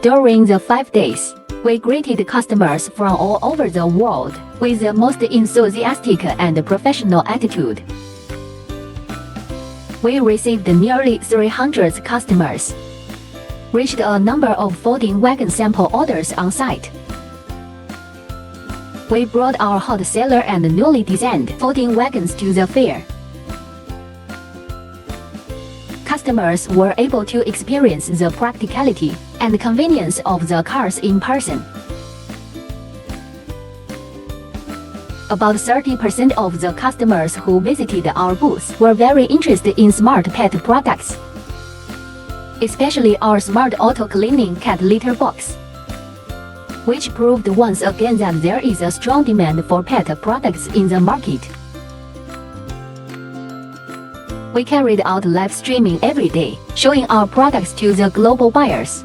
During the 5 days, we greeted customers from all over the world with the most enthusiastic and professional attitude. We received nearly 300 customers, reached a number of folding wagon sample orders on site. We brought our hot seller and newly designed folding wagons to the fair. Customers were able to experience the practicality and convenience of the cars in person. About 30% of the customers who visited our booth were very interested in smart pet products, especially our smart auto-cleaning cat litter box, which proved once again that there is a strong demand for pet products in the market. We carried out live streaming every day, showing our products to the global buyers.